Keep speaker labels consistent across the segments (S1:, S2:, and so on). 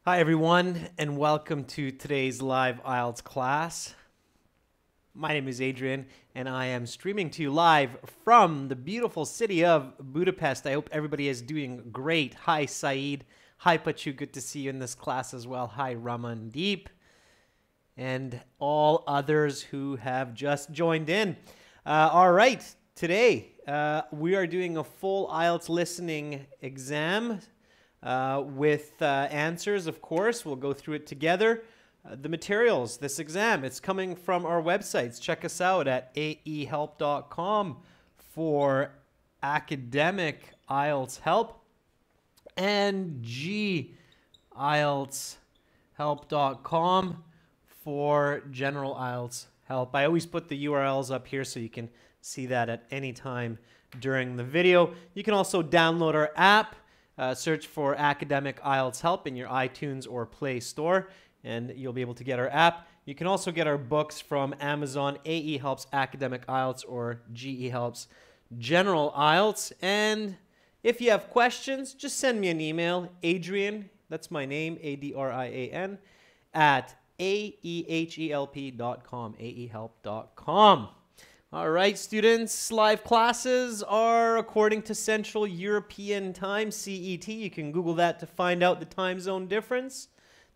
S1: Hi everyone, and welcome to today's live IELTS class. My name is Adrian, and I am streaming to you live from the beautiful city of Budapest. I hope everybody is doing great. Hi Saeed, hi Pachu, good to see you in this class as well. Hi Ramandeep, and all others who have just joined in. All right, today we are doing a full IELTS listening exam. With answers, of course. We'll go through it together. The materials, this exam, it's coming from our websites. Check us out at aehelp.com for academic IELTS help and gieltshelp.com for general IELTS help. I always put the URLs up here so you can see that at any time during the video. You can also download our app. Search for Academic IELTS Help in your iTunes or Play Store, and you'll be able to get our app. You can also get our books from Amazon, AE Helps Academic IELTS or GE Helps General IELTS. And if you have questions, just send me an email, Adrian, that's my name, Adrian, at aehelp.com, aehelp.com. All right, students, live classes are according to Central European Time, CET. You can Google that to find out the time zone difference.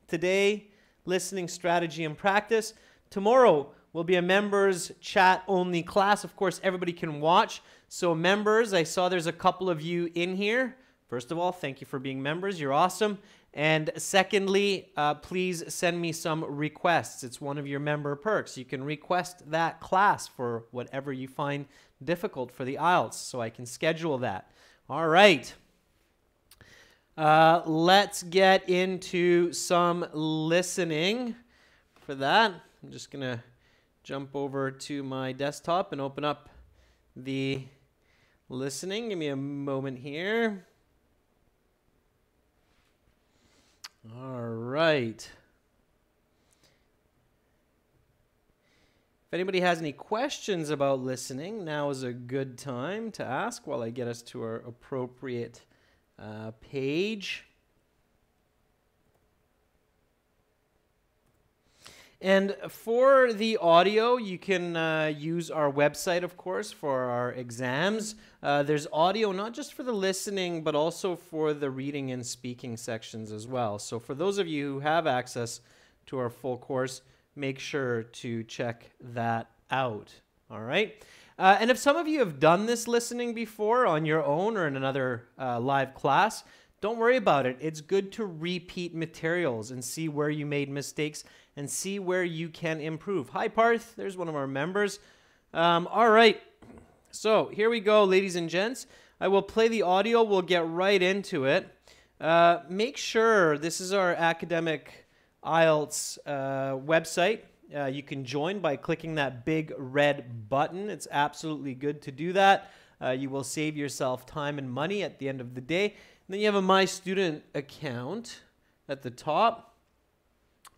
S1: Today, listening strategy and practice. Tomorrow will be a members chat only class. Of course, everybody can watch. So members, I saw there's a couple of you in here. First of all, thank you for being members. You're awesome. And secondly, please send me some requests. It's one of your member perks. You can request that class for whatever you find difficult for the IELTS, so I can schedule that. All right. Let's get into some listening. For that, I'm just going to jump over to my desktop and open up the listening. Give me a moment here. All right. If anybody has any questions about listening, now is a good time to ask while I get us to our appropriate page. And for the audio, you can use our website, of course, for our exams. There's audio not just for the listening, but also for the reading and speaking sections as well. So for those of you who have access to our full course, make sure to check that out. All right? And if some of you have done this listening before on your own or in another live class, don't worry about it. It's good to repeat materials and see where you made mistakes and see where you can improve. Hi, Parth. There's one of our members. All right. So here we go, ladies and gents. I will play the audio. We'll get right into it. Make sure this is our Academic IELTS website. You can join by clicking that big red button. It's absolutely good to do that. You will save yourself time and money at the end of the day. And then you have a My Student account at the top.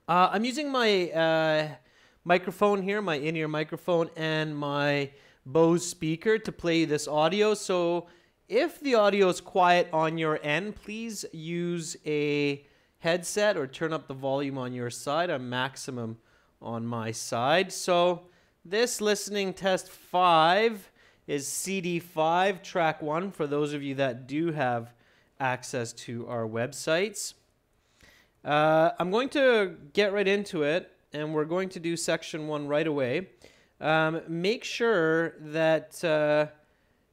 S1: I'm using my microphone here, my in-ear microphone, and my Bose speaker to play this audio. So if the audio is quiet on your end, please use a headset or turn up the volume on your side. I'm maximum on my side. So this listening test 5 is CD 5, track 1, for those of you that do have access to our websites. I'm going to get right into it, and we're going to do section 1 right away. Make sure that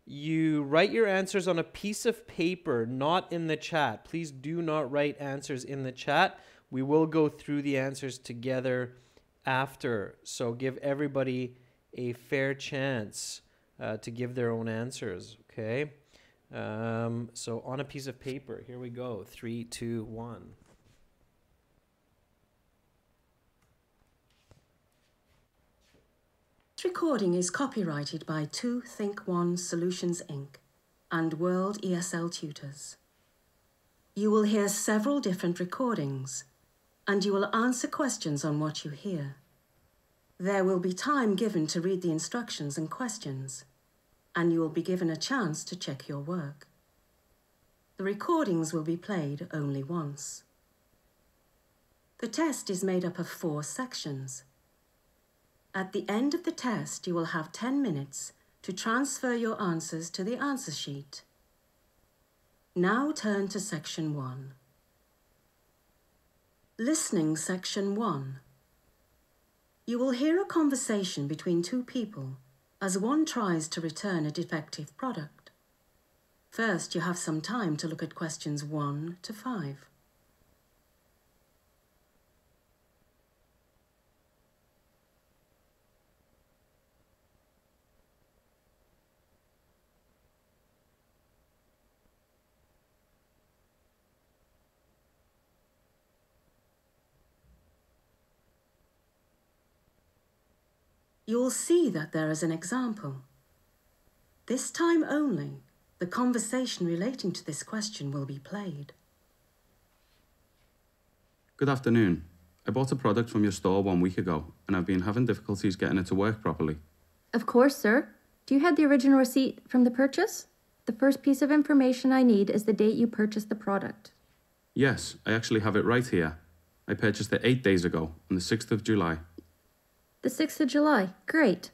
S1: you write your answers on a piece of paper, not in the chat. Please do not write answers in the chat. We will go through the answers together after, so give everybody a fair chance to give their own answers, okay? So on a piece of paper, here we go. 3, 2, 1.
S2: This recording is copyrighted by 2 Think One Solutions Inc. and World ESL Tutors. You will hear several different recordings, and you will answer questions on what you hear. There will be time given to read the instructions and questions, and you will be given a chance to check your work. The recordings will be played only once. The test is made up of 4 sections. At the end of the test, you will have 10 minutes to transfer your answers to the answer sheet. Now turn to Section 1. Listening Section 1. You will hear a conversation between 2 people as one tries to return a defective product. First, you have some time to look at questions 1 to 5. You will see that there is an example. This time only, the conversation relating to this question will be played.
S3: Good afternoon. I bought a product from your store 1 week ago, and I've been having difficulties getting it to work properly.
S4: Of course, sir. Do you have the original receipt from the purchase? The first piece of information I need is the date you purchased the product.
S3: Yes, I actually have it right here. I purchased it 8 days ago, on the 6th of July.
S4: The 6th of July. Great.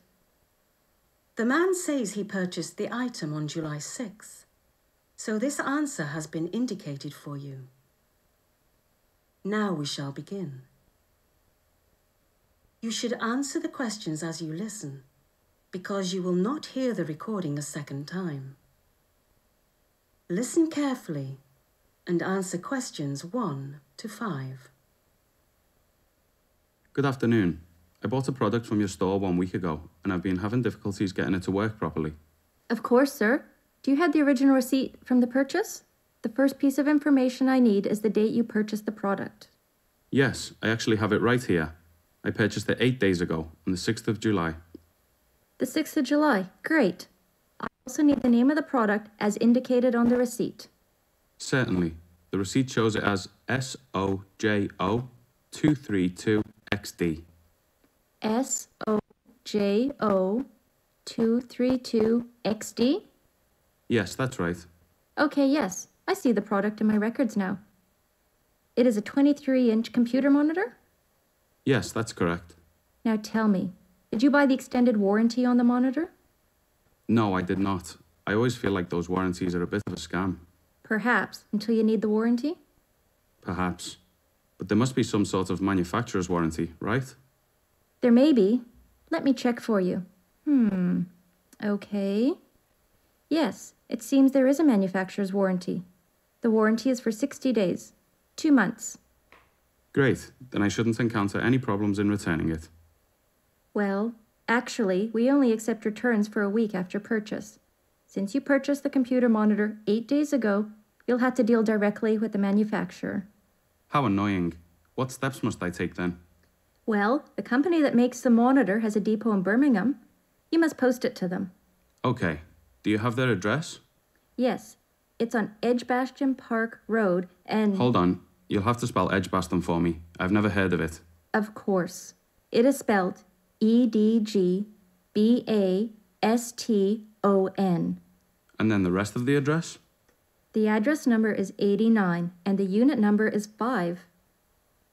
S2: The man says he purchased the item on July 6th, so this answer has been indicated for you. Now we shall begin. You should answer the questions as you listen, because you will not hear the recording a second time. Listen carefully and answer questions 1 to 5.
S3: Good afternoon. I bought a product from your store 1 week ago, and I've been having difficulties getting it to work properly.
S4: Of course, sir. Do you have the original receipt from the purchase? The first piece of information I need is the date you purchased the product.
S3: Yes, I actually have it right here. I purchased it 8 days ago, on the 6th of July.
S4: The 6th of July. Great. I also need the name of the product as indicated on the receipt.
S3: Certainly. The receipt shows it as SOJO 232XD.
S4: SOJO 232XD?
S3: Yes, that's right.
S4: Okay, yes. I see the product in my records now. It is a 23-inch computer monitor?
S3: Yes, that's correct.
S4: Now tell me, did you buy the extended warranty on the monitor?
S3: No, I did not. I always feel like those warranties are a bit of a scam.
S4: Perhaps, until you need the warranty?
S3: Perhaps. But there must be some sort of manufacturer's warranty, right?
S4: There may be. Let me check for you. Okay. Yes, it seems there is a manufacturer's warranty. The warranty is for 60 days. 2 months.
S3: Great. Then I shouldn't encounter any problems in returning it.
S4: Well, actually, we only accept returns for a week after purchase. Since you purchased the computer monitor 8 days ago, you'll have to deal directly with the manufacturer.
S3: How annoying. What steps must I take then?
S4: Well, the company that makes the monitor has a depot in Birmingham. You must post it to them.
S3: Okay. Do you have their address?
S4: Yes, it's on Edgbaston Park Road and...
S3: Hold on. You'll have to spell Edgbaston for me. I've never heard of it.
S4: Of course. It is spelled Edgbaston.
S3: And then the rest of the address?
S4: The address number is 89 and the unit number is 5.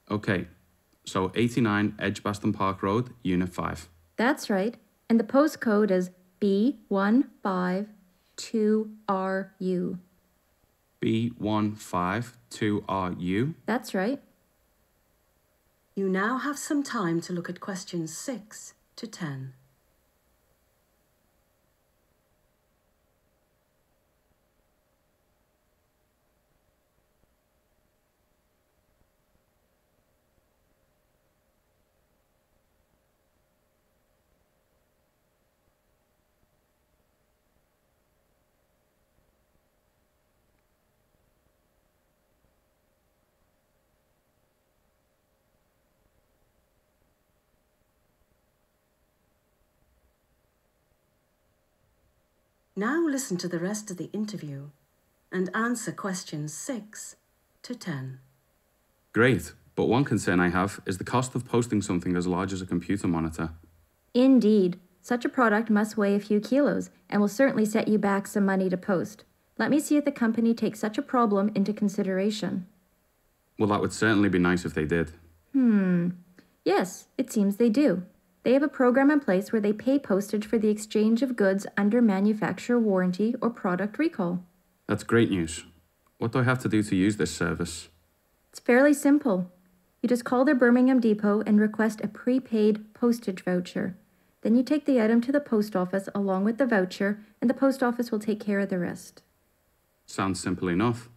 S3: Okay. So 89 Edgbaston Park Road, Unit 5.
S4: That's right. And the postcode is B152RU.
S3: B152RU?
S4: That's right.
S2: You now have some time to look at questions 6 to 10. Now listen to the rest of the interview and answer questions 6 to 10.
S3: Great. But one concern I have is the cost of posting something as large as a computer monitor.
S4: Indeed. Such a product must weigh a few kilos and will certainly set you back some money to post. Let me see if the company takes such a problem into consideration.
S3: Well, that would certainly be nice if they did.
S4: Yes, it seems they do. They have a program in place where they pay postage for the exchange of goods under manufacturer warranty or product recall.
S3: That's great news. What do I have to do to use this service?
S4: It's fairly simple. You just call their Birmingham depot and request a prepaid postage voucher. Then you take the item to the post office along with the voucher, and the post office will take care of the rest.
S3: Sounds simple enough.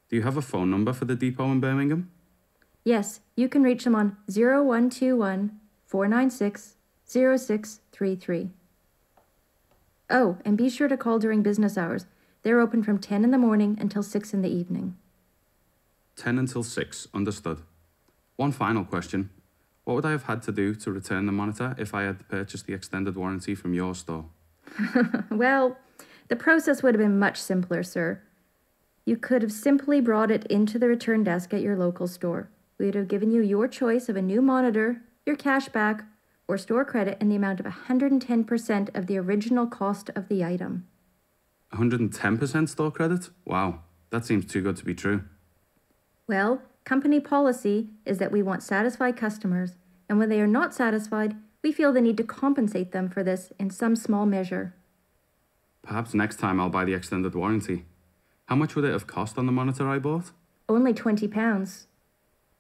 S3: Do you have a phone number for the depot in Birmingham?
S4: Yes, you can reach them on 0121 496 0633. Oh, and be sure to call during business hours. They're open from 10 in the morning until 6 in the evening.
S3: 10 until 6, understood. One final question. What would I have had to do to return the monitor if I had purchased the extended warranty from your store?
S4: Well, the process would have been much simpler, sir. You could have simply brought it into the return desk at your local store. We would have given you your choice of a new monitor, your cash back, or store credit in the amount of 110% of the original cost of the item.
S3: 110% store credit? Wow, that seems too good to be true.
S4: Well, company policy is that we want satisfied customers, and when they are not satisfied, we feel the need to compensate them for this in some small measure.
S3: Perhaps next time I'll buy the extended warranty. How much would it have cost on the monitor I bought?
S4: Only £20.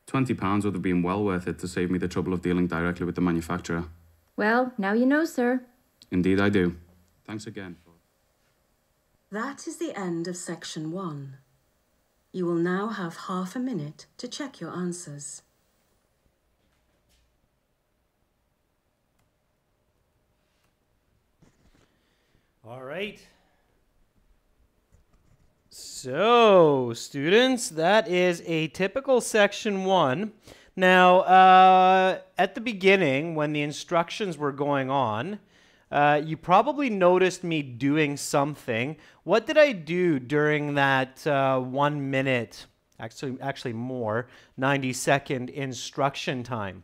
S3: £20 would have been well worth it to save me the trouble of dealing directly with the manufacturer.
S4: Well, now you know, sir.
S3: Indeed I do. Thanks again.
S2: That is the end of section 1. You will now have half a minute to check your answers.
S1: All right. So, students, that is a typical section 1. Now, at the beginning, when the instructions were going on, you probably noticed me doing something. What did I do during that 1 minute, actually more, 90-second instruction time?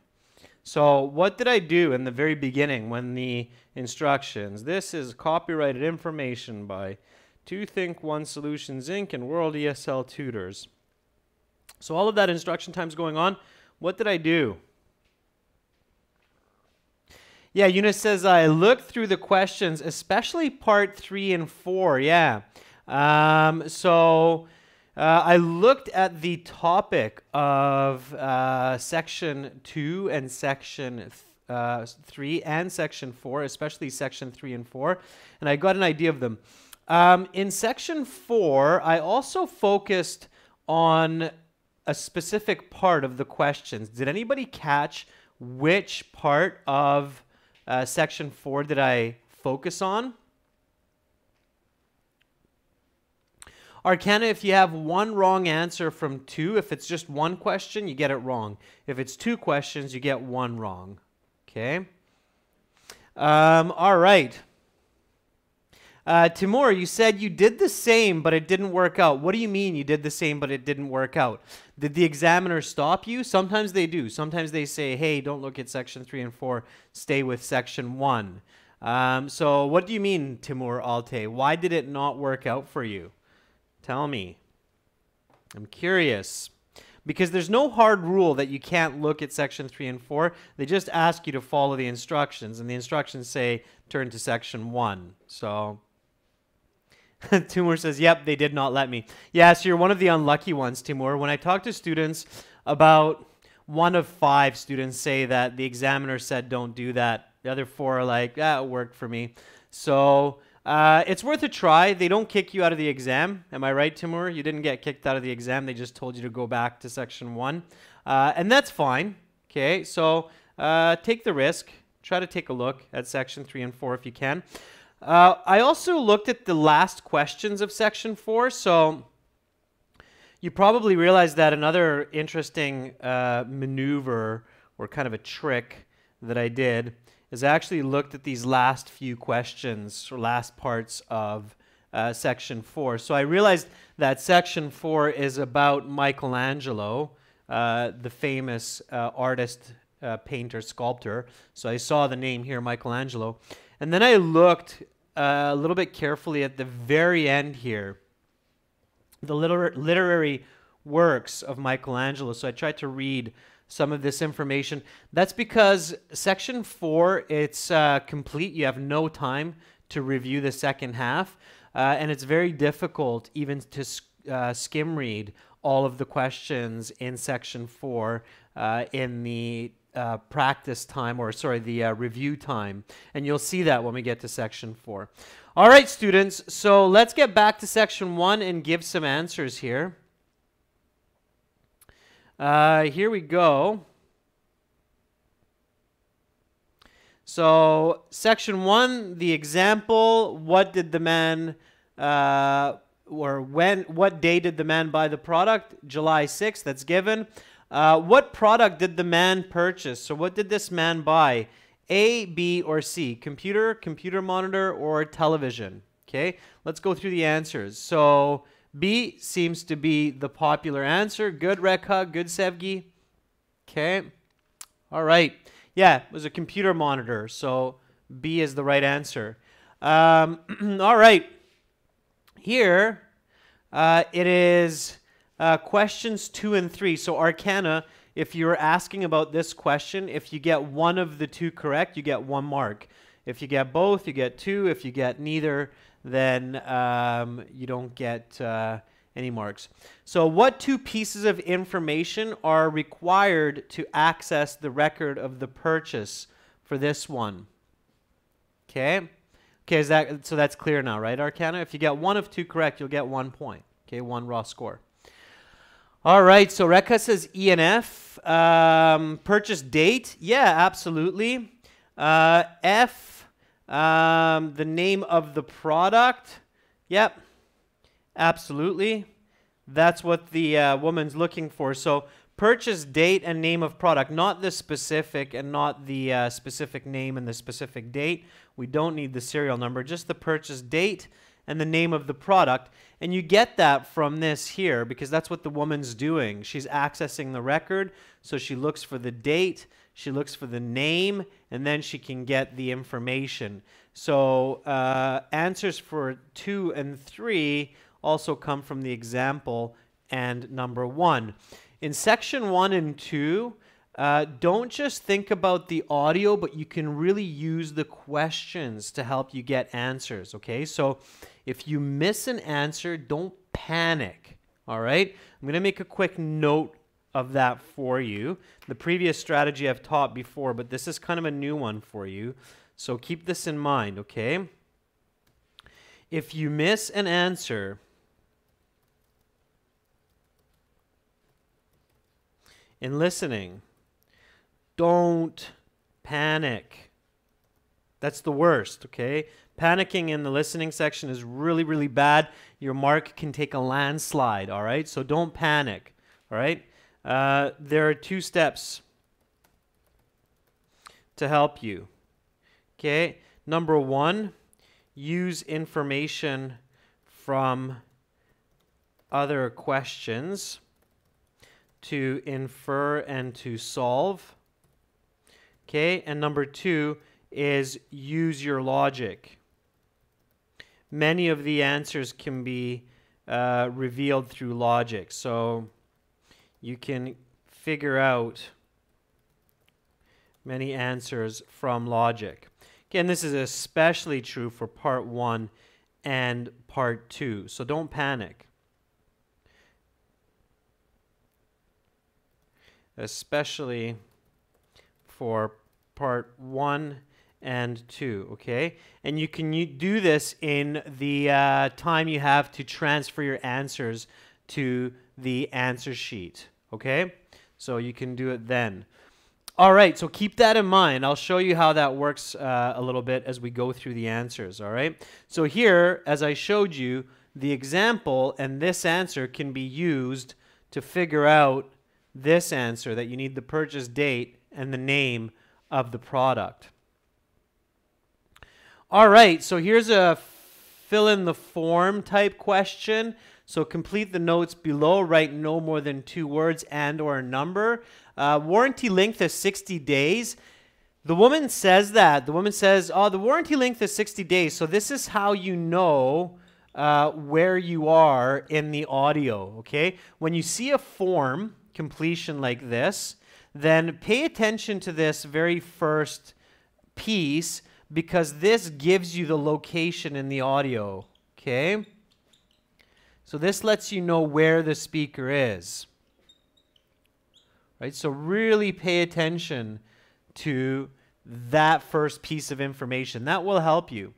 S1: So what did I do in the very beginning when the instructions, this is copyrighted information by 2 Think 1 Solutions Inc. and World ESL Tutors. So all of that instruction time's going on. What did I do? Yeah, Eunice says, I looked through the questions, especially part 3 and 4. Yeah. I looked at the topic of section 2 and section 3 and section 4, especially section 3 and 4, and I got an idea of them. In section 4, I also focused on a specific part of the questions. Did anybody catch which part of section 4 did I focus on? Arcana, if you have 1 wrong answer from 2, if it's just 1 question, you get it wrong. If it's 2 questions, you get 1 wrong. Okay? All right. Timur, you said you did the same, but it didn't work out. What do you mean you did the same, but it didn't work out? Did the examiner stop you? Sometimes they do. Sometimes they say, hey, don't look at section 3 and 4. Stay with section 1. So what do you mean, Timur Alte? Why did it not work out for you? Tell me. I'm curious. Because there's no hard rule that you can't look at section 3 and 4. They just ask you to follow the instructions. And the instructions say, turn to section 1. So Timur says, yep, they did not let me. Yeah, so you're one of the unlucky ones, Timur. When I talk to students, about 1 of 5 students say that the examiner said don't do that. The other 4 are like, it worked for me. So it's worth a try. They don't kick you out of the exam. Am I right, Timur? You didn't get kicked out of the exam. They just told you to go back to section 1. And that's fine. Okay, so take the risk. Try to take a look at section 3 and 4 if you can. I also looked at the last questions of section 4. So you probably realize that another interesting maneuver or kind of a trick that I did is I actually looked at these last few questions or last parts of section 4. So I realized that section 4 is about Michelangelo, the famous artist, painter, sculptor. So I saw the name here, Michelangelo. And then I looked a little bit carefully at the very end here, the literary works of Michelangelo. So I tried to read some of this information. That's because section 4, it's complete. You have no time to review the second half, and it's very difficult even to skim read all of the questions in section 4 in the practice time, or sorry, the review time. And you'll see that when we get to section 4. All right, students, so let's get back to section 1 and give some answers here. Here we go. So section 1, the example, what did the man, what day did the man buy the product? July 6th, that's given. What product did the man purchase? So what did this man buy? A, B, or C? Computer, computer monitor, or television? Okay, let's go through the answers. So B seems to be the popular answer. Good, Rekha. Good, Sevgi. Okay. All right. Yeah, it was a computer monitor. So B is the right answer. All right. Here, it is questions 2 and 3. So Arcana, if you're asking about this question, if you get one of the 2 correct, you get 1 mark. If you get both, you get 2. If you get neither, then you don't get any marks. So what 2 pieces of information are required to access the record of the purchase for this one? Okay. Okay, so that's clear now, right, Arcana? If you get 1 of 2 correct, you'll get 1 point. Okay, 1 raw score. All right, so Rekha says E and F. Purchase date, yeah, absolutely. F, the name of the product, yep, absolutely. That's what the woman's looking for. So purchase date and name of product, not the specific and not the specific name and the specific date. We don't need the serial number, just the purchase date and the name of the product. And you get that from this here because that's what the woman's doing. She's accessing the record, so she looks for the date, she looks for the name, and then she can get the information. So answers for 2 and 3 also come from the example and number 1. In section 1 and 2, don't just think about the audio, but you can really use the questions to help you get answers, okay? So if you miss an answer, don't panic, all right? I'm going to make a quick note of that for you. The previous strategy I've taught before, but this is kind of a new one for you. So keep this in mind, okay? If you miss an answer, in listening, don't panic. That's the worst, okay? Panicking in the listening section is really, really bad. Your mark can take a landslide, all right? So don't panic, all right? There are 2 steps to help you, okay? Number 1, use information from other questions to infer and to solve, okay? And number 2 is use your logic. Many of the answers can be revealed through logic. So you can figure out many answers from logic. Again, this is especially true for part 1 and part 2. So don't panic. Especially for part 1 and 2, okay? And you can do this in the time you have to transfer your answers to the answer sheet, okay? So you can do it then. All right, so keep that in mind. I'll show you how that works a little bit as we go through the answers, all right? So here, as I showed you, the example and this answer can be used to figure out this answer, that you need the purchase date and the name of the product. All right, so here's a fill in the form type question. So complete the notes below, write no more than 2 words and or a number. Warranty length is 60 days. The woman says that. The woman says, oh, the warranty length is 60 days. So this is how you know where you are in the audio, okay? When you see a form completion like this, then pay attention to this very first piece, because this gives you the location in the audio, okay? So this lets you know where the speaker is, right? So really pay attention to that first piece of information. That will help you.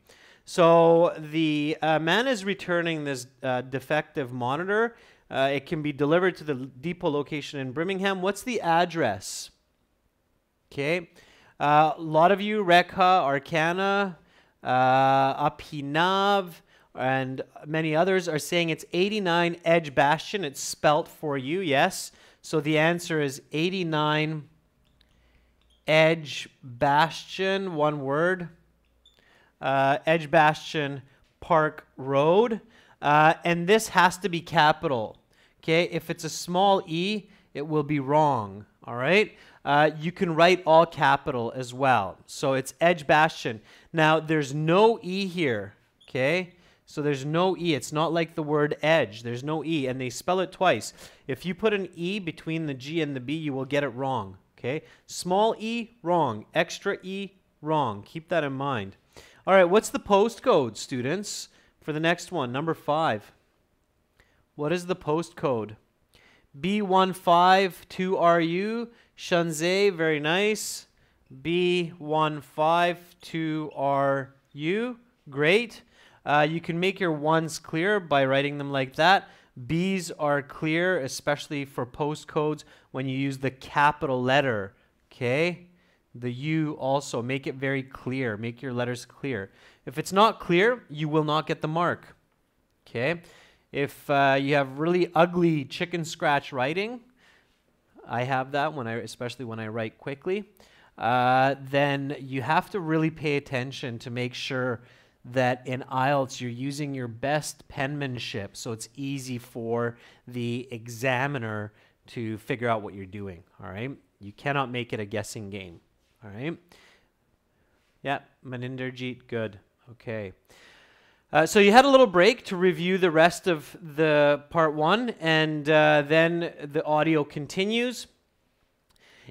S1: So the man is returning this defective monitor. It can be delivered to the depot location in Birmingham. What's the address? Okay. A lot of you, Rekha, Arcana, Apinav, and many others are saying it's 89 Edge Bastion. It's spelt for you, yes. So the answer is 89 Edge Bastion, one word. Edge Bastion Park Road. And this has to be capital. Okay, if it's a small e, it will be wrong. All right. You can write all capital as well. So it's Edge Bastion. Now, there's no E here, okay? So there's no E. It's not like the word edge. There's no E, and they spell it twice. If you put an E between the G and the B, you will get it wrong, okay? Small e, wrong. Extra E, wrong. Keep that in mind. All right, what's the postcode, students, for the next one, number 5? What is the postcode? B152RU. Shanzai, very nice. B152RU, great. You can make your ones clear by writing them like that. B's are clear, especially for postcodes when you use the capital letter, okay? The U also, make it very clear. Make your letters clear. If it's not clear, you will not get the mark, okay? If you have really ugly chicken scratch writing, I have that especially when I write quickly, then you have to really pay attention to make sure that in IELTS you're using your best penmanship so it's easy for the examiner to figure out what you're doing, all right? You cannot make it a guessing game, all right? Yeah, Maninderjeet, good, okay. So you had a little break to review the rest of the part 1, and then the audio continues.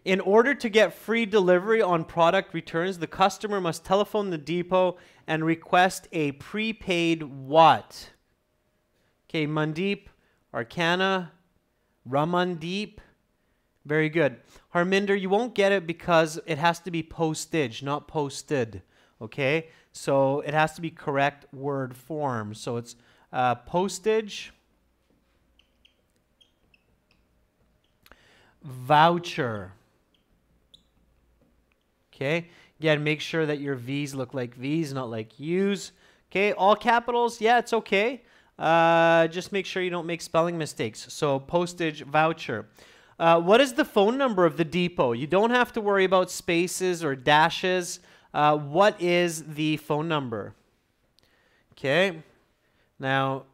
S1: In order to get free delivery on product returns, the customer must telephone the depot and request a prepaid what? Okay, Mandeep, Arcana, Ramandeep. Very good. Harminder, you won't get it because it has to be postage, not posted. Okay? So it has to be correct word form. So it's postage, voucher. Okay? Again, make sure that your V's look like V's, not like U's. Okay? All capitals, yeah, it's okay. Just make sure you don't make spelling mistakes. So postage, voucher. What is the phone number of the depot? You don't have to worry about spaces or dashes. What is the phone number? Okay. Now,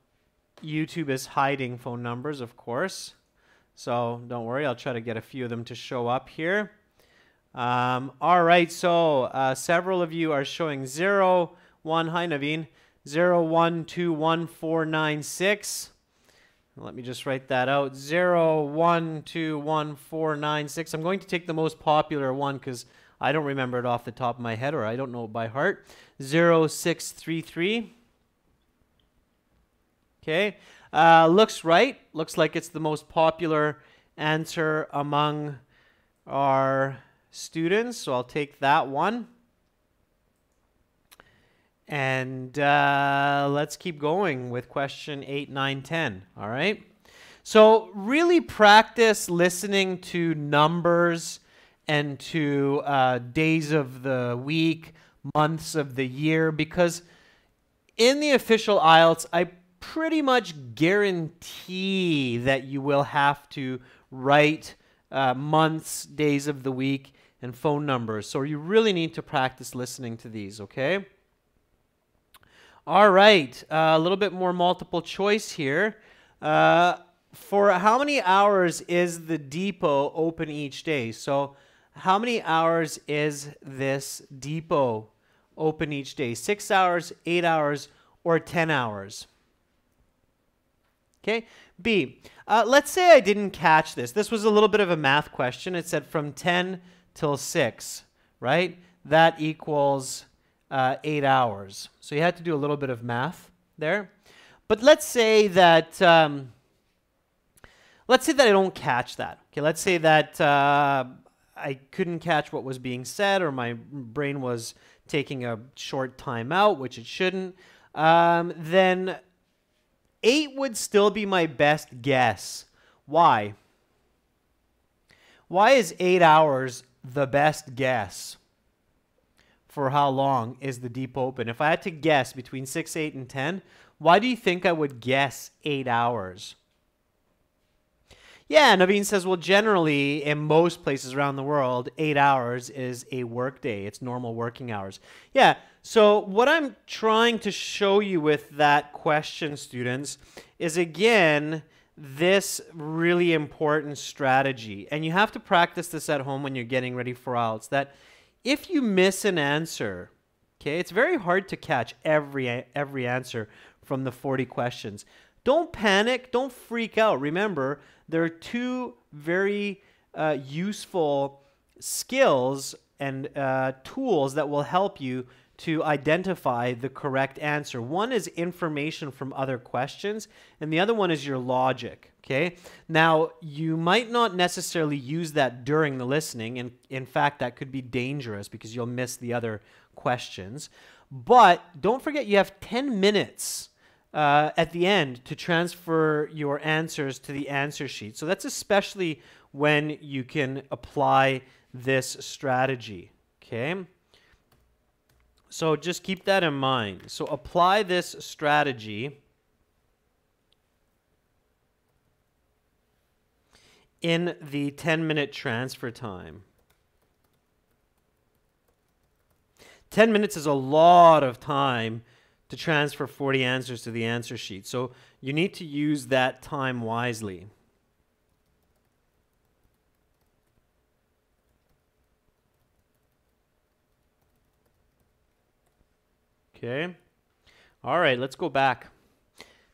S1: YouTube is hiding phone numbers, of course. So don't worry. I'll try to get a few of them to show up here. All right. So several of you are showing 0, 1. Hi, Naveen. 0121496. Let me just write that out. 0121496. I'm going to take the most popular one because I don't remember it off the top of my head, or I don't know it by heart. 0633. Okay. Looks right. Looks like it's the most popular answer among our students, so I'll take that one. And let's keep going with question 8, 9, 10. All right. So really practice listening to numbers and to days of the week, months of the year, because in the official IELTS, I pretty much guarantee that you will have to write months, days of the week, and phone numbers. So you really need to practice listening to these, okay? All right, a little bit more multiple choice here. For how many hours is the depot open each day? So how many hours is this depot open each day? 6 hours, 8 hours, or 10 hours? Okay. B, let's say I didn't catch this. This was a little bit of a math question. It said from 10 till 6, right? That equals 8 hours. So you had to do a little bit of math there. But let's say that I don't catch that. Okay, let's say that I couldn't catch what was being said, or my brain was taking a short time out, which it shouldn't. Then 8 would still be my best guess. Why? Why is 8 hours the best guess? For how long is the deep open? If I had to guess between 6, 8, and 10, why do you think I would guess 8 hours? Yeah, Naveen says, well, generally, in most places around the world, 8 hours is a work day. It's normal working hours. Yeah, so what I'm trying to show you with that question, students, is, again, this really important strategy. And you have to practice this at home when you're getting ready for IELTS, that if you miss an answer, okay, it's very hard to catch every answer from the 40 questions. Don't panic. Don't freak out. Remember, there are two very useful skills and tools that will help you to identify the correct answer. One is information from other questions, and the other one is your logic. Okay. Now, you might not necessarily use that during the listening, and in fact, that could be dangerous because you'll miss the other questions. But don't forget, you have 10 minutes at the end to transfer your answers to the answer sheet. So that's especially when you can apply this strategy. Okay. So just keep that in mind. So apply this strategy in the 10-minute transfer time. 10 minutes is a lot of time to transfer 40 answers to the answer sheet. So you need to use that time wisely. Okay. All right, let's go back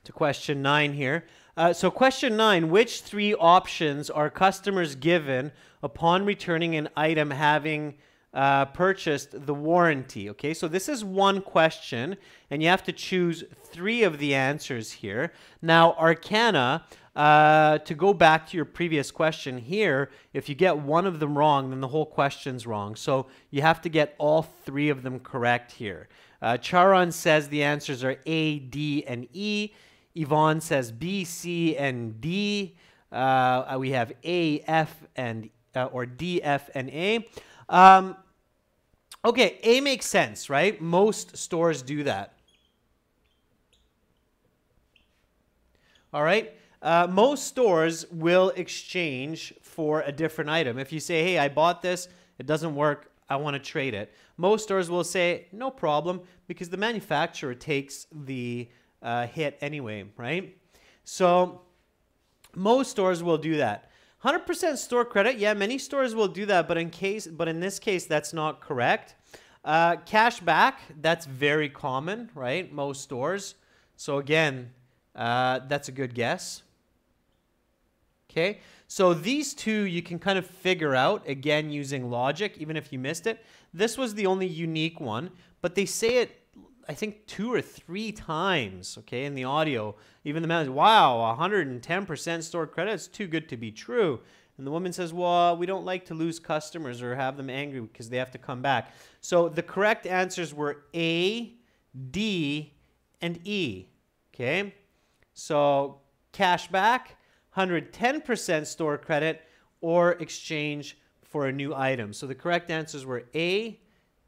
S1: to question 9 here. So question 9, which 3 options are customers given upon returning an item having purchased the warranty? Okay, so this is one question, and you have to choose 3 of the answers here. Now, Arcana, to go back to your previous question here, if you get one of them wrong, then the whole question's wrong. So you have to get all 3 of them correct here. Charon says the answers are A, D, and E. Yvonne says B, C, and D. We have A, F, and or D, F, and A. Okay, A makes sense, right? Most stores do that. All right? Most stores will exchange for a different item. If you say, hey, I bought this, it doesn't work, I want to trade it. Most stores will say, no problem, because the manufacturer takes the hit anyway, right? So most stores will do that. 100% store credit, yeah, many stores will do that, but in this case, that's not correct. Cash back, that's very common, right? Most stores. So again, that's a good guess. Okay, so these 2 you can kind of figure out, again, using logic, even if you missed it. This was the only unique one, but they say it, I think, 2 or 3 times, okay, in the audio. Even the man says, wow, 110% store credit, it's too good to be true. And the woman says, well, we don't like to lose customers or have them angry because they have to come back. So the correct answers were A, D, and E, okay? So cash back, 110% store credit, or exchange for a new item. So the correct answers were A,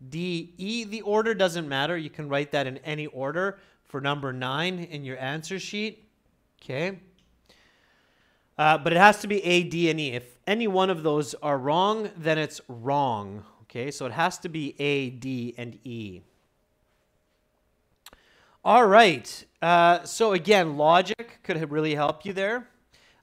S1: D, E. The order doesn't matter. You can write that in any order for number 9 in your answer sheet. Okay. But it has to be A, D, and E. If any one of those are wrong, then it's wrong. Okay. So it has to be A, D, and E. All right. So again, logic could really help you there.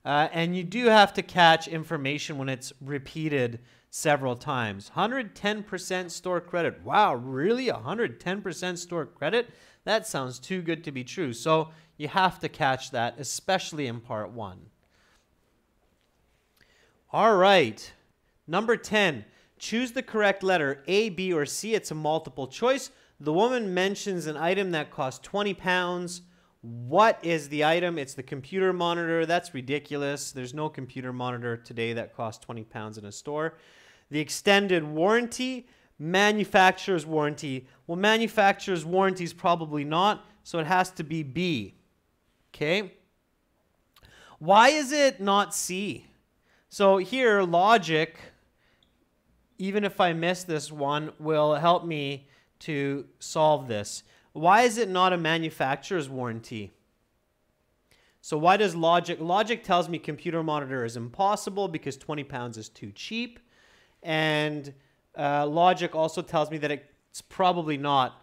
S1: And you do have to catch information when it's repeated several times. 110% store credit. Wow, really? 110% store credit? That sounds too good to be true. So You have to catch that, especially in part 1. All right. Number 10. Choose the correct letter, A, B, or C. It's a multiple choice. The woman mentions an item that costs 20 pounds. What is the item? It's the computer monitor. That's ridiculous. There's no computer monitor today that costs 20 pounds in a store. The extended warranty, manufacturer's warranty. Well, manufacturer's warranty is probably not, so it has to be B. Okay? Why is it not C? So here, logic, even if I miss this one, will help me to solve this. Why is it not a manufacturer's warranty? So why does logic tells me computer monitor is impossible because 20 pounds is too cheap. And logic also tells me that it's probably not.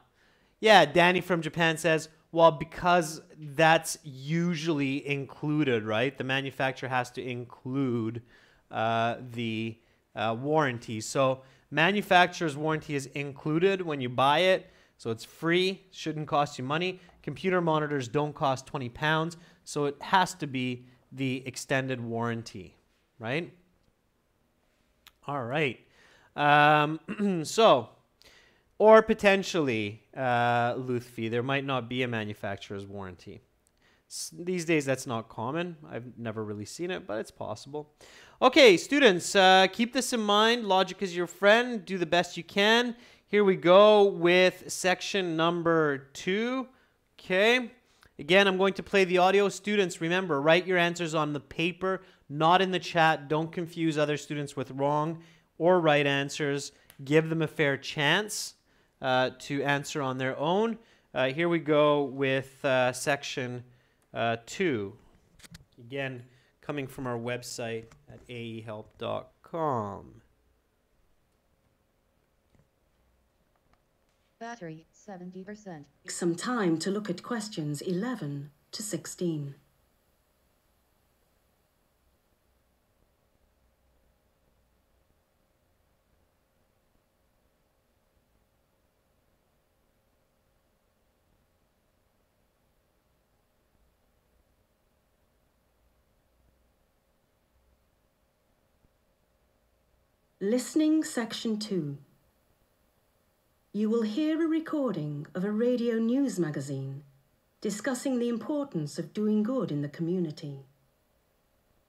S1: Yeah, Danny from Japan says, well, because that's usually included, right? The manufacturer has to include the warranty. So manufacturer's warranty is included when you buy it. So it's free, shouldn't cost you money. Computer monitors don't cost 20 pounds, so it has to be the extended warranty, right? All right. So, or potentially, Luthfi, there might not be a manufacturer's warranty. These days, that's not common. I've never really seen it, but it's possible. Okay, students, keep this in mind. Logic is your friend. Do the best you can. Here we go with section number 2. Okay. Again, I'm going to play the audio. Students, remember, write your answers on the paper, not in the chat. Don't confuse other students with wrong or right answers. Give them a fair chance to answer on their own. Here we go with section 2. Again, coming from our website at aehelp.com.
S5: Battery, 70%.
S2: Take some time to look at questions 11 to 16. Listening Section 2. You will hear a recording of a radio news magazine discussing the importance of doing good in the community.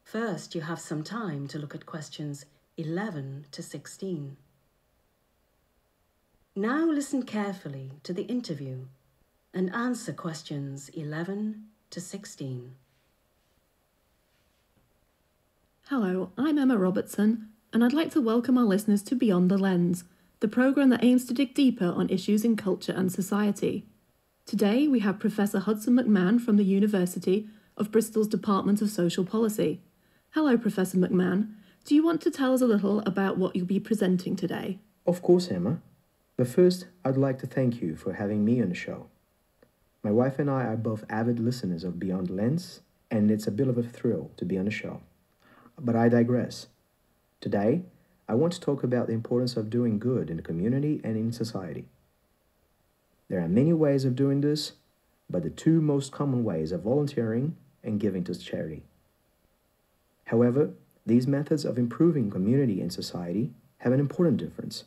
S2: First, you have some time to look at questions 11 to 16. Now listen carefully to the interview and answer questions 11 to 16.
S6: Hello, I'm Emma Robertson, and I'd like to welcome our listeners to Beyond the Lens, the programme that aims to dig deeper on issues in culture and society. Today we have Professor Hudson McMahon from the University of Bristol's Department of Social Policy. Hello, Professor McMahon. Do you want to tell us a little about what you'll be presenting today?
S7: Of course, Emma. But first, I'd like to thank you for having me on the show. My wife and I are both avid listeners of Beyond the Lens, and it's a bit of a thrill to be on the show. But I digress. Today, I want to talk about the importance of doing good in the community and in society. There are many ways of doing this, but the two most common ways are volunteering and giving to charity. However, these methods of improving community and society have an important difference.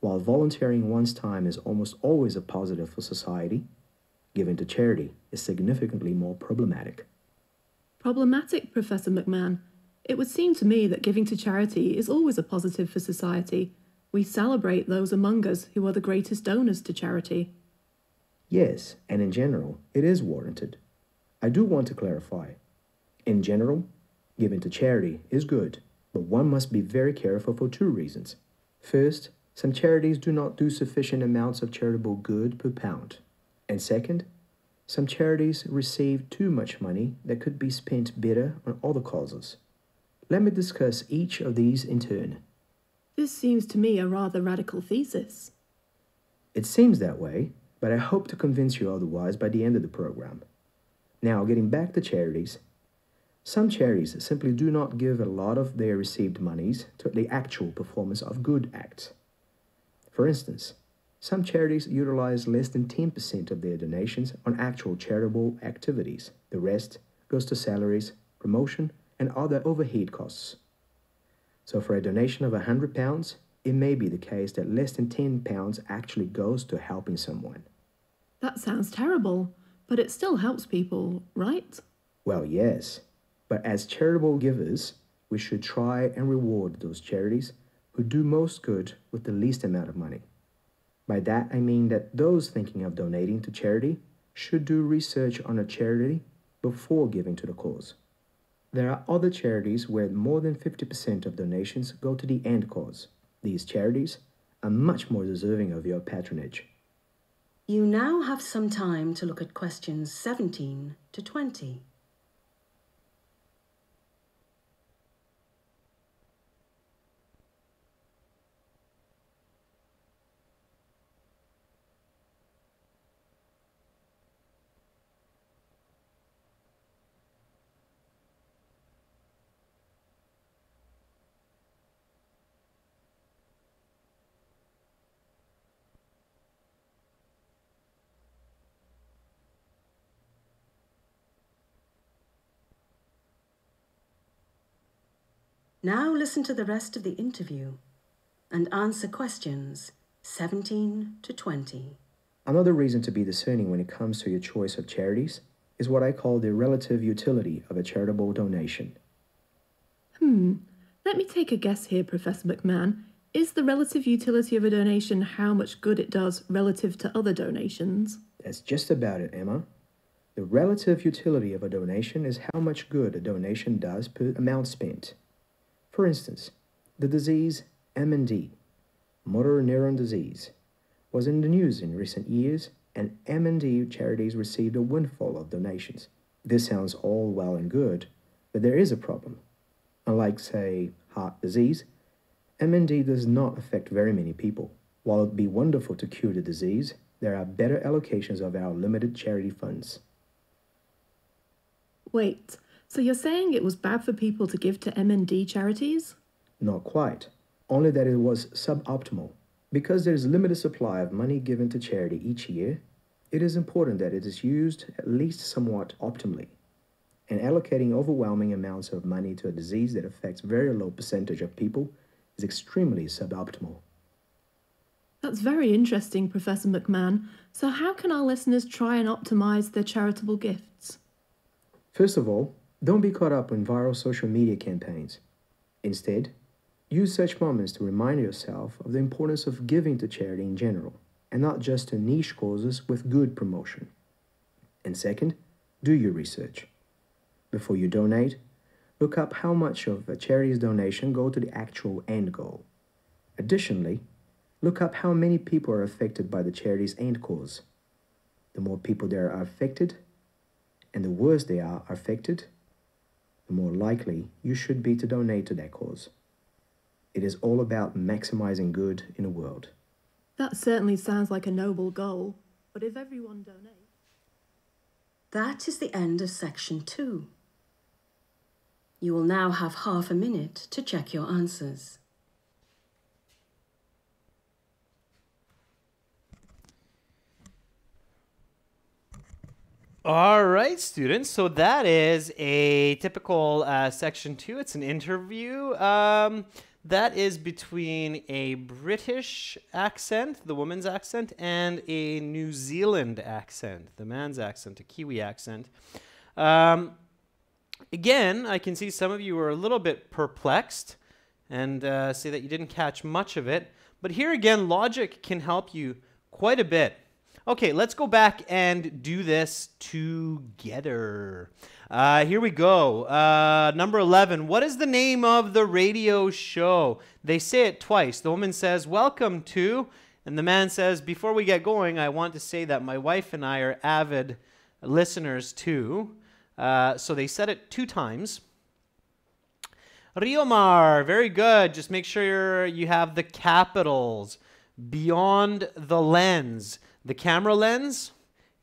S7: While volunteering one's time is almost always a positive for society, giving to charity is significantly more problematic.
S6: Problematic, Professor McMahon? It would seem to me that giving to charity is always a positive for society. We celebrate those among us who are the greatest donors to charity.
S7: Yes, and in general, it is warranted. I do want to clarify. In general, giving to charity is good, but one must be very careful for two reasons. First, some charities do not do sufficient amounts of charitable good per pound. And second, some charities receive too much money that could be spent better on other causes. Let me discuss each of these in turn.
S6: This seems to me a rather radical thesis.
S7: It seems that way, but I hope to convince you otherwise by the end of the program. Now, getting back to charities. Some charities simply do not give a lot of their received monies to the actual performance of good acts. For instance, Some charities utilize less than 10% of their donations on actual charitable activities. The rest goes to salaries, promotion, and other overhead costs. So for a donation of £100, it may be the case that less than £10 actually goes to helping someone.
S6: That sounds terrible, but it still helps people, right?
S7: Well, yes, but as charitable givers, we should try and reward those charities who do most good with the least amount of money. By that, I mean that those thinking of donating to charity should do research on a charity before giving to the cause. There are other charities where more than 50% of donations go to the end cause. These charities are much more deserving of your patronage.
S2: You now have some time to look at questions 17 to 20. Now listen to the rest of the interview and answer questions 17 to 20.
S7: Another reason to be discerning when it comes to your choice of charities is what I call the relative utility of a charitable donation.
S6: Let me take a guess here, Professor McMahon. Is the relative utility of a donation how much good it does relative to other donations?
S7: That's just about it, Emma. The relative utility of a donation is how much good a donation does per amount spent. For instance, the disease MND, motor neuron disease, was in the news in recent years, and MND charities received a windfall of donations. This sounds all well and good, but there is a problem. Unlike, say, heart disease, MND does not affect very many people. While it would be wonderful to cure the disease, there are better allocations of our limited charity funds.
S6: Wait, so you're saying it was bad for people to give to MND charities?
S7: Not quite, only that it was suboptimal. Because there is limited supply of money given to charity each year, it is important that it is used at least somewhat optimally. And allocating overwhelming amounts of money to a disease that affects very low percentage of people is extremely suboptimal.
S6: That's very interesting, Professor McMahon. So how can our listeners try and optimize their charitable gifts?
S7: First of all, don't be caught up in viral social media campaigns. Instead, use such moments to remind yourself of the importance of giving to charity in general, and not just to niche causes with good promotion. And second, do your research. Before you donate, look up how much of a charity's donation go to the actual end goal. Additionally, look up how many people are affected by the charity's end cause. The more people there are affected, and the worse they are affected, the more likely you should be to donate to that cause. It is all about maximizing good in the world.
S6: That certainly sounds like a noble goal, but if everyone donates...
S2: That is the end of section 2. You will now have half a minute to check your answers.
S1: All right, students. So that is a typical section 2. It's an interview. That is between a British accent, the woman's accent, and a New Zealand accent, the man's accent, a Kiwi accent. Again, I can see some of you are a little bit perplexed and say that you didn't catch much of it. But here again, logic can help you quite a bit. Okay, let's go back and do this together. Here we go. Number 11. What is the name of the radio show? They say it twice. The woman says, "Welcome to," and the man says, "Before we get going, I want to say that my wife and I are avid listeners too." So they said it 2 times. Riomar, very good. Just make sure you have the capitals. Beyond the lens. The camera lens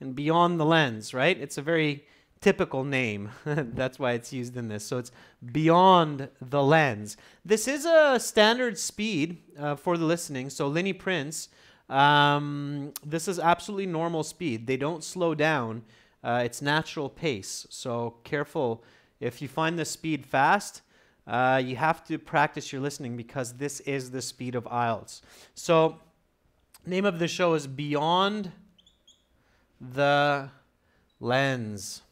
S1: and beyond the lens, right? It's a very typical name. That's why it's used in this. So it's beyond the lens. This is a standard speed for the listening. So Lenny Prince, This is absolutely normal speed. They don't slow down. It's natural pace. So careful. If you find the speed fast, you have to practice your listening because this is the speed of IELTS. So name of the show is Beyond the Lens.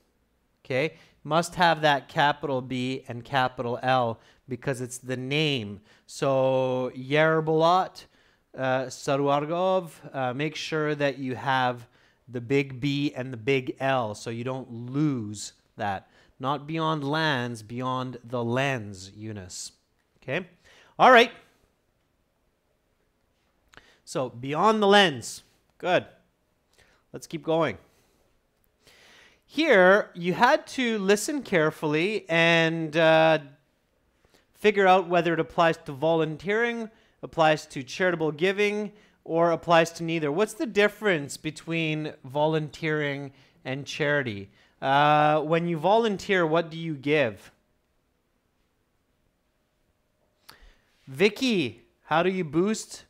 S1: Okay? Must have that capital B and capital L because it's the name. So Yerbolot, Saruargov, make sure that you have the big B and the big L so you don't lose that. Not beyond lands, beyond the lens, Eunice. Okay? All right. So beyond the lens. Good. Let's keep going. Here, you had to listen carefully and figure out whether it applies to volunteering, applies to charitable giving, or applies to neither. What's the difference between volunteering and charity? When you volunteer, what do you give? Vicky, how do you boost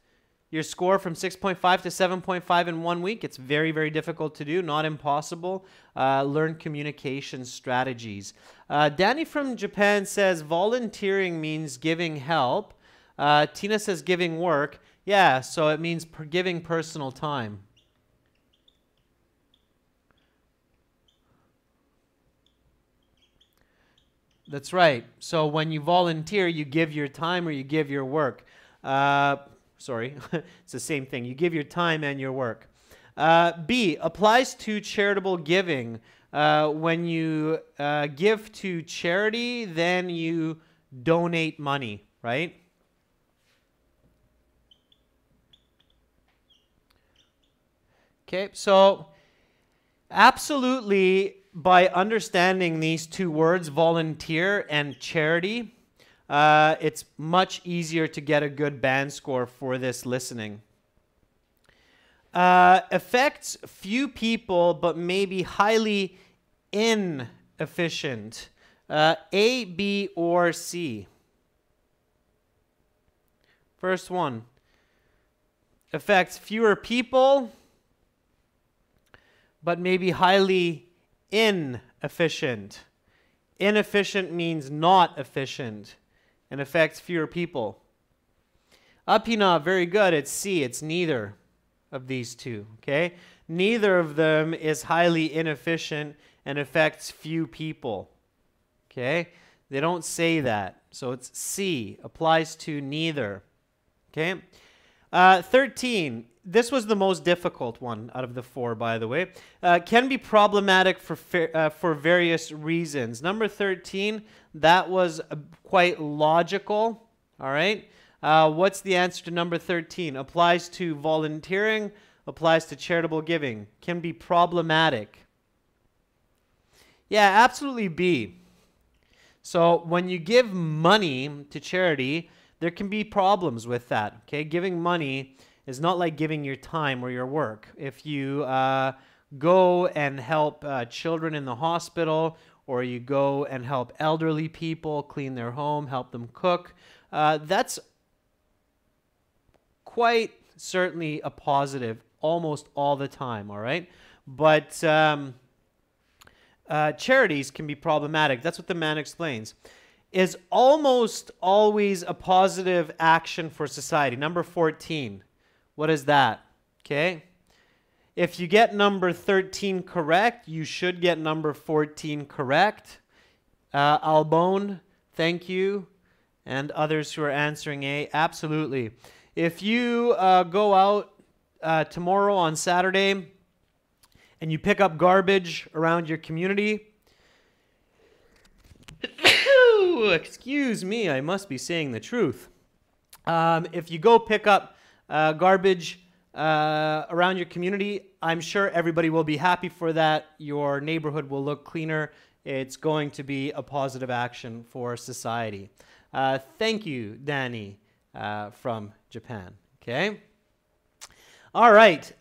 S1: your score from 6.5 to 7.5 in 1 week? It's very, very difficult to do, not impossible. Learn communication strategies. Danny from Japan says volunteering means giving help. Tina says giving work. Yeah, so it means giving personal time. That's right. So when you volunteer, you give your time or you give your work. Sorry, it's the same thing. You give your time and your work. B, applies to charitable giving. When you give to charity, then you donate money, right? Okay, so absolutely by understanding these two words, volunteer and charity, it's much easier to get a good band score for this listening. Affects few people, but maybe highly inefficient. A, B, or C? First one. Affects fewer people, but maybe highly inefficient. Inefficient means not efficient and affects fewer people. Apina, very good. It's C. It's neither of these two. Okay? Neither of them is highly inefficient and affects few people. Okay? They don't say that. So it's C. Applies to neither. Okay? 13. This was the most difficult one out of the four, by the way. Can be problematic for various reasons. Number 13, that was quite logical. All right. What's the answer to number 13? Applies to volunteering, applies to charitable giving. Can be problematic. Yeah, absolutely B. So when you give money to charity, there can be problems with that. Okay, giving money is not like giving your time or your work. If you go and help children in the hospital, or you go and help elderly people clean their home, help them cook, that's quite certainly a positive almost all the time, all right? But charities can be problematic. That's what the man explains. Is almost always a positive action for society. Number 14. What is that? Okay. If you get number 13 correct, you should get number 14 correct. Albone, thank you. And others who are answering A, absolutely. If you go out tomorrow on Saturday and you pick up garbage around your community, excuse me, I must be saying the truth. If you go pick up garbage around your community, I'm sure everybody will be happy for that. Your neighborhood will look cleaner. It's going to be a positive action for society. Thank you, Danny, from Japan. Okay. All right.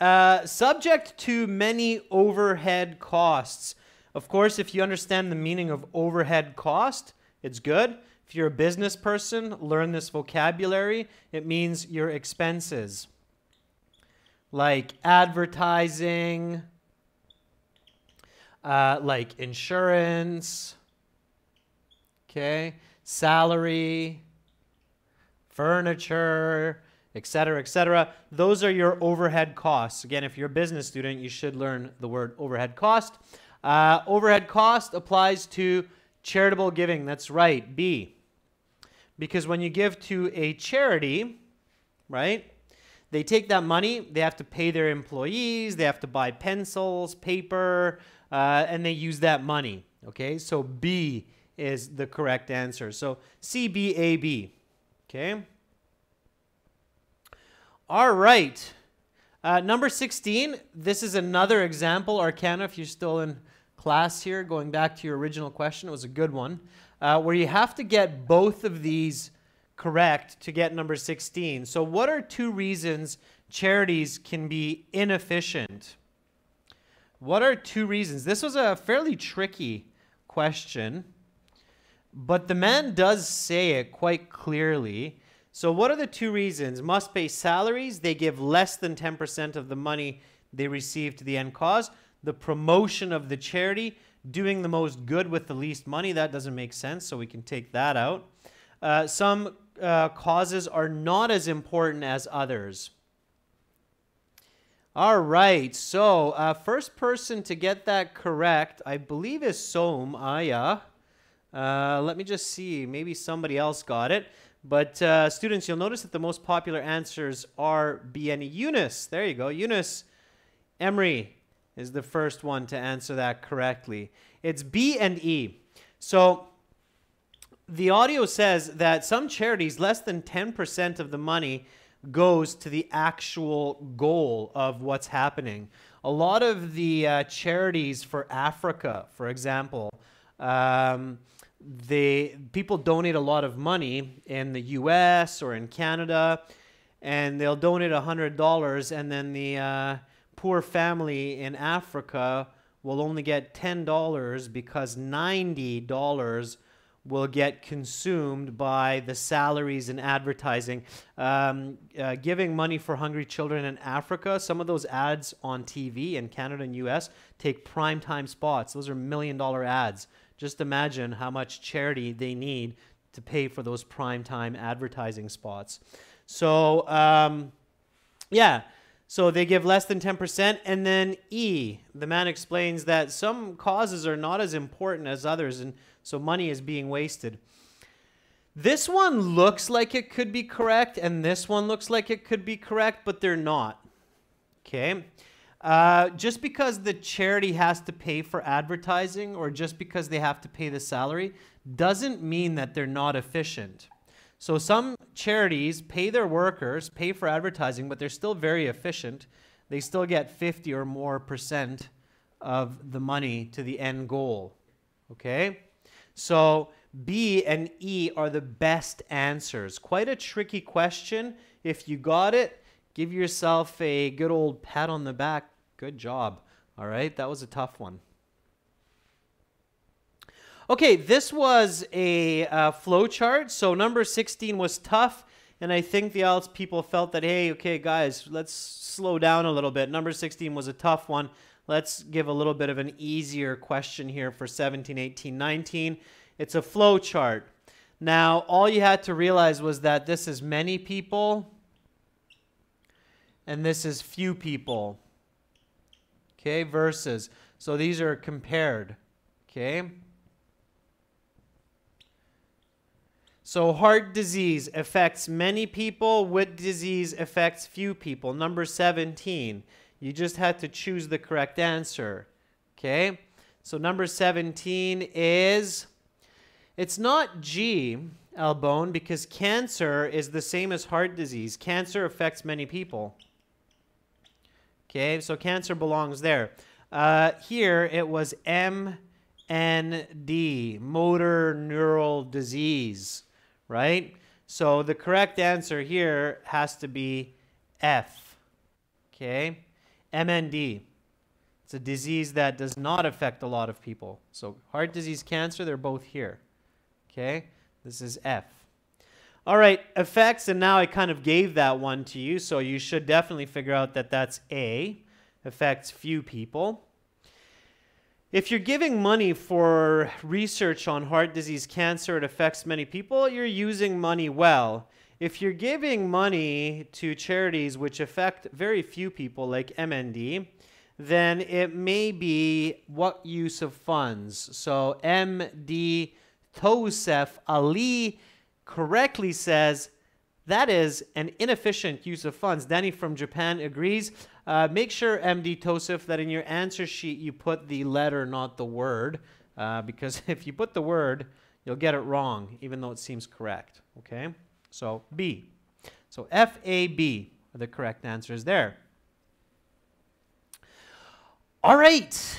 S1: Subject to many overhead costs. Of course, if you understand the meaning of overhead cost, it's good. If you're a business person, learn this vocabulary. It means your expenses. like advertising, like insurance, okay, salary, furniture, etc., etc. Those are your overhead costs. Again, if you're a business student, you should learn the word overhead cost. Overhead cost applies to charitable giving. That's right, B. Because when you give to a charity, right, they take that money, they have to pay their employees, they have to buy pencils, paper, and they use that money. Okay, so B is the correct answer. So C, B, A, B. Okay. All right. Number 16, this is another example, Arcana, if you're still in class here, going back to your original question, it was a good one, where you have to get both of these correct to get number 16. So what are 2 reasons charities can be inefficient? What are 2 reasons? This was a fairly tricky question, but the man does say it quite clearly. So what are the 2 reasons? Must pay salaries. They give less than 10% of the money they receive to the end cause. The promotion of the charity, doing the most good with the least money. That doesn't make sense, so we can take that out. Some causes are not as important as others. All right, so first person to get that correct, I believe, is Som Aya. Let me just see. Maybe somebody else got it. But students, you'll notice that the most popular answers are B and E. Eunice, there you go. Eunice Emery is the first one to answer that correctly. It's B and E. So the audio says that some charities, less than 10% of the money goes to the actual goal of what's happening. A lot of the charities for Africa, for example, people donate a lot of money in the US or in Canada, and they'll donate $100, and then the poor family in Africa will only get $10 because $90 will get consumed by the salaries and advertising. Giving money for hungry children in Africa, some of those ads on TV in Canada and US take primetime spots. Those are $1 million ads. Just imagine how much charity they need to pay for those primetime advertising spots. So, yeah, so they give less than 10%. And then E, the man explains that some causes are not as important as others, and so money is being wasted. This one looks like it could be correct, and this one looks like it could be correct, but they're not. Okay? Just because the charity has to pay for advertising or just because they have to pay the salary doesn't mean that they're not efficient. So some charities pay their workers, pay for advertising, but they're still very efficient. They still get 50 or more % of the money to the end goal. Okay? So B and E are the best answers. Quite a tricky question. If you got it, give yourself a good old pat on the back. Good job. All right, that was a tough one. Okay, this was a flow chart. So number 16 was tough, and I think the IELTS people felt that, hey, okay, guys, let's slow down a little bit. Number 16 was a tough one. Let's give a little bit of an easier question here for 17, 18, 19. It's a flow chart. Now, all you had to realize was that this is many people, and this is few people. Okay, versus. So these are compared. Okay. So heart disease affects many people. Wheat disease affects few people. Number 17. You just had to choose the correct answer. Okay. So number 17 is, it's not G, Albone, because cancer is the same as heart disease. Cancer affects many people. Okay, so cancer belongs there. Here it was MND, motor neural disease, right? So the correct answer here has to be F. Okay, MND. It's a disease that does not affect a lot of people. So heart disease, cancer, they're both here. Okay, this is F. All right, effects, and now I kind of gave that one to you, so you should definitely figure out that that's A, affects few people. If you're giving money for research on heart disease, cancer, it affects many people, you're using money well. If you're giving money to charities which affect very few people, like MND, then it may be what use of funds. So MD Tosef Ali correctly says that is an inefficient use of funds. Danny from Japan agrees. Make sure, MD Tosef, that in your answer sheet you put the letter, not the word, because if you put the word, you'll get it wrong, even though it seems correct. Okay? So B. So FAB are the correct answers there. All right,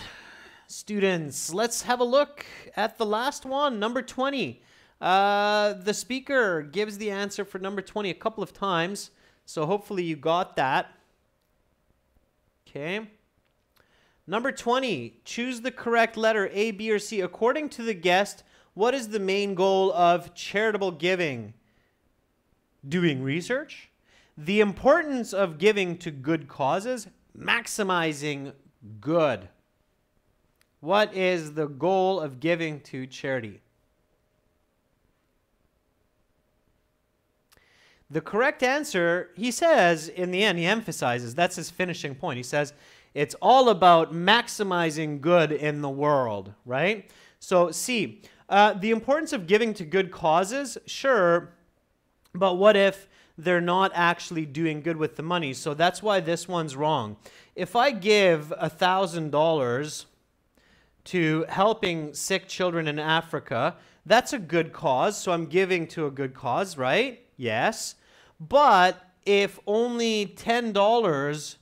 S1: students, let's have a look at the last one, number 20. The speaker gives the answer for number 20 a couple of times, so hopefully you got that. Okay. Number 20, choose the correct letter, A, B, or C. According to the guest, what is the main goal of charitable giving? Doing research, the importance of giving to good causes, maximizing good. What is the goal of giving to charity? The correct answer, he says, in the end, he emphasizes, that's his finishing point. He says, it's all about maximizing good in the world, right? So C, the importance of giving to good causes, sure, but what if they're not actually doing good with the money? So that's why this one's wrong. If I give $1,000 to helping sick children in Africa, that's a good cause, so I'm giving to a good cause, right? Yes. But if only $10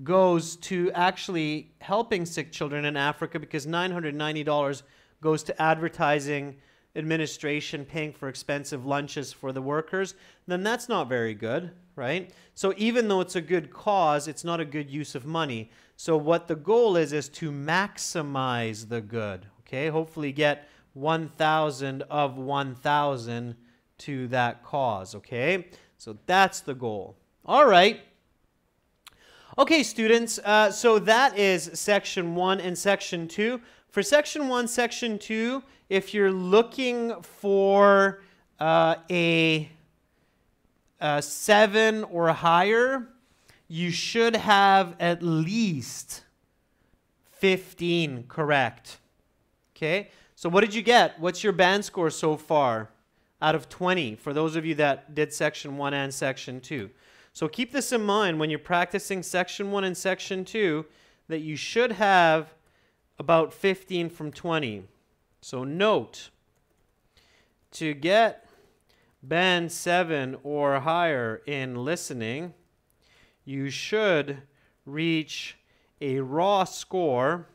S1: goes to actually helping sick children in Africa because $990 goes to advertising, administration, paying for expensive lunches for the workers, then that's not very good, right? So even though it's a good cause, it's not a good use of money. So what the goal is to maximize the good, okay? Hopefully get 1,000 of 1,000 to that cause, okay? So that's the goal. All right. Okay, students, so that is section 1 and section 2. For section 1, section 2, if you're looking for a 7 or higher, you should have at least 15 correct. Okay, so what did you get? What's your band score so far out of 20 for those of you that did section 1 and section 2? So keep this in mind when you're practicing section 1 and section 2, that you should have about 15 from 20. So note, to get band 7 or higher in listening, you should reach a raw score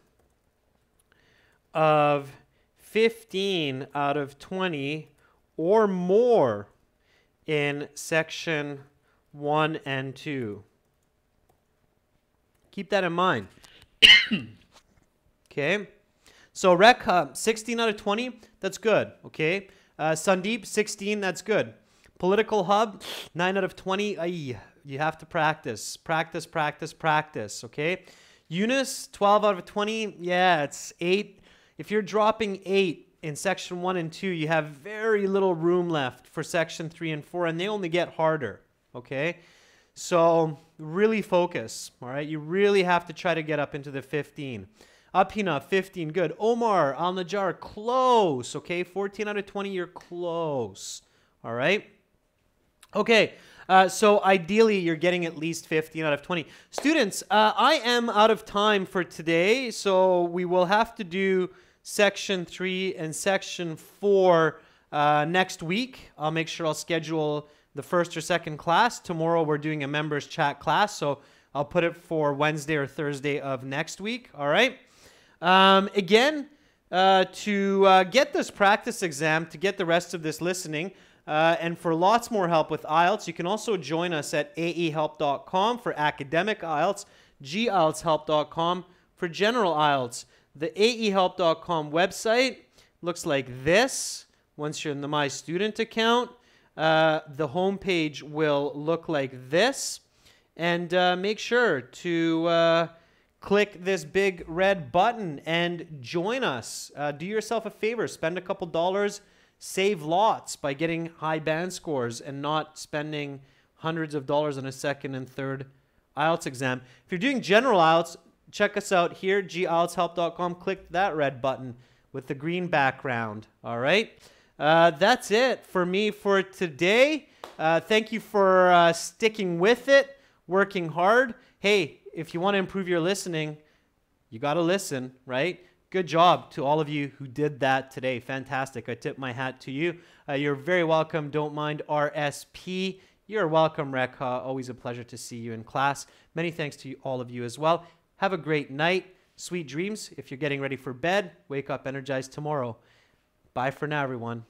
S1: of 15 out of 20 or more in section 1 and 2. Keep that in mind. Okay, so Rec, 16 out of 20, that's good, okay? Sandeep, 16, that's good. Political Hub, 9 out of 20, ay, you have to practice, okay? Eunice, 12 out of 20, yeah, it's 8. If you're dropping 8 in section 1 and 2, you have very little room left for section 3 and 4, and they only get harder, okay? So really focus, all right? You really have to try to get up into the 15. Apina, 15, good. Omar, Al-Najjar, close, okay? 14 out of 20, you're close, all right? Okay, so ideally you're getting at least 15 out of 20. Students, I am out of time for today, so we will have to do section 3 and section 4 next week. I'll make sure I'll schedule the first or second class. Tomorrow we're doing a members chat class, so I'll put it for Wednesday or Thursday of next week, all right? Again, to get this practice exam, to get the rest of this listening, and for lots more help with IELTS, you can also join us at aehelp.com for academic IELTS, gieltshelp.com for general IELTS. The aehelp.com website looks like this once you're in the My Student account. the homepage will look like this. And make sure to click this big red button and join us. Do yourself a favor, spend a couple dollars, save lots by getting high band scores and not spending hundreds of dollars on a second and third IELTS exam. If you're doing general IELTS, check us out here, gieltshelp.com. Click that red button with the green background. All right. That's it for me for today. Thank you for sticking with it, working hard. Hey, if you want to improve your listening, you got to listen, right? Good job to all of you who did that today. Fantastic. I tip my hat to you. You're very welcome. Don't mind RSP. You're welcome, Rek. Always a pleasure to see you in class. Many thanks to all of you as well. Have a great night. Sweet dreams. If you're getting ready for bed, wake up energized tomorrow. Bye for now, everyone.